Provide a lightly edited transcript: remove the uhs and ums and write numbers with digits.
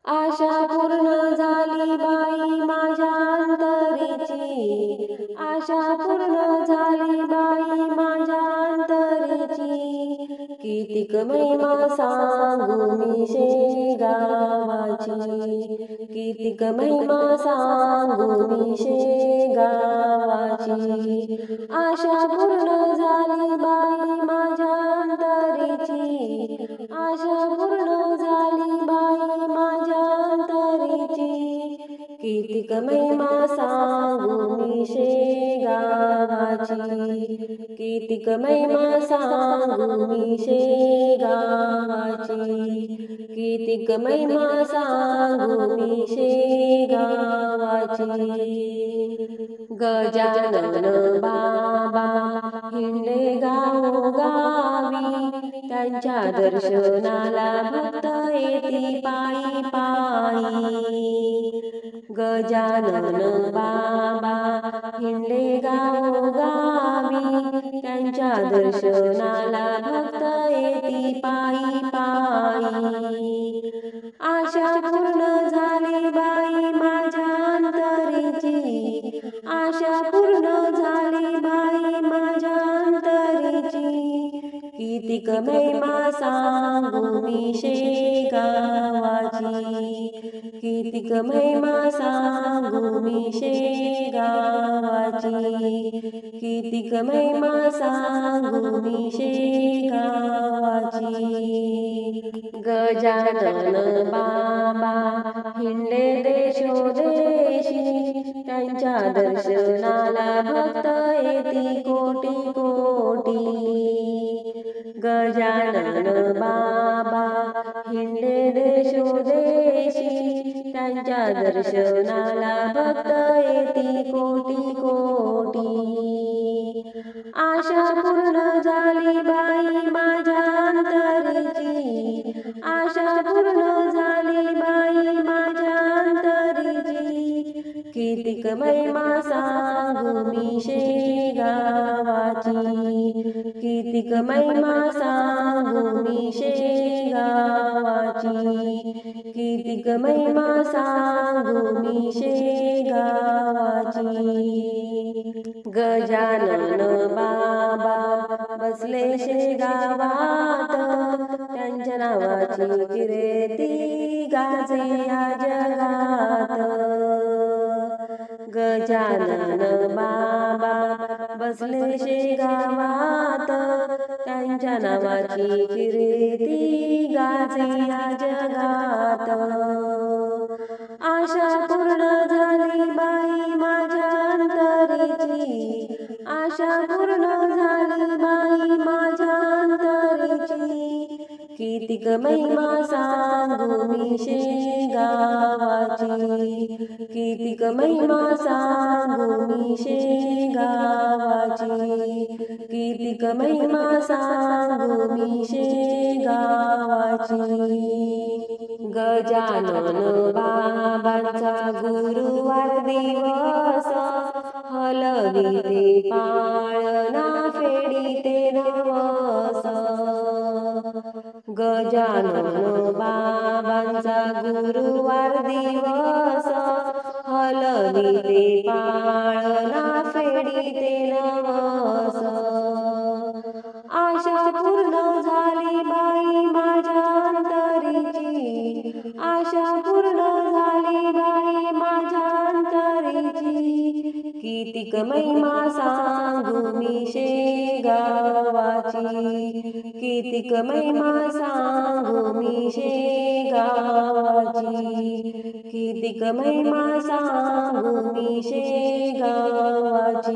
आशा पूर्ण झाली बाई माझ्या अंतरीची, आशा पूर्ण झाली बाई माझ्या अंतरीची. कितीक महिमा सांगू मी शेगावाची, कितीक महिमा सांगू मी शेगावाची. आशा पूर्ण झाली बाई माझ्या अंतरीची, आशा पूर्ण झाली बाई माझ्या अंतरीची. कितीक महिमा सांगू मी शेगावाची, कितीक महिमा सांगू मी शेगावाची, कितीक महिमा सांगू मी शेगावाची. गजानन बाबा हिंडले गावोगावी, त्यांच्या दर्शनाला भक्त येती पायी पायी. गजानन बाबा हिंडले गावोगावी, त्यांच्या दर्शनाला भक्त येती पायी पायी. आशा पूर्ण झाली बाई माझ्या अंतरीची, आशा पूर्ण झाली बाई माझ्या अंतरीची. कितीक महिमा सांगू मी शेगावाची, कितीक महिमा सांगू मी शेगावाची, कितीक महिमा सांगू मी शेगावाची. गजानन बाबा हिंडले देशोदेशी, त्यांच्या दर्शनाला भक्त येती कोटी कोटी. गजानन बाबा हिंडले देशोदेशी, त्यांच्या दर्शनाला भक्त येती कोटी कोटी. आशा पूर्ण झाली बाई माझ्या अंतरीची, आशा पूर्ण झाली बाई माझ्या अंतरीची. कितीक महिमा सांगू मी शेगावाची, कितीक महिमा सांगू मी शेगावाची, कितीक महिमा सांगू मी शेगावाची. गजानन बाबा बसले शेगावात, त्यांच्या नावाची कीर्ती गाजे या जगात. गजानन बाबा बसले शेगावात, त्यांच्या नावाची कीर्ती गाजे या जगात. आशा पूर्ण झाली बाई माझ्या अंतरीची, आशा पूर्ण झाली बाई माझ्या अंतरीची. कितीक महिमा सांगू मी शेगावाची, कितीक महिमा सांगू मी शेगावाची, कितीक महिमा सांगू मी शेगावाची. गजानन बाबांचा गुरुवार दिवस, हलविते पाळणा फेडिते नवस. गजानन बाबांचा गुरुवार दिवस, हलविते पाळणा फेडिते नवस. आशा पूर्ण झाली बाई माझ्या अंतरीची, आशा पूर्ण झाली बाई माझ्या अंतरीची. कितीक महिमा सांगू मी शेगावाची, कितीक महिमा सांगू मी शेगावाची, कितीक महिमा सांगू मी शेगावाची.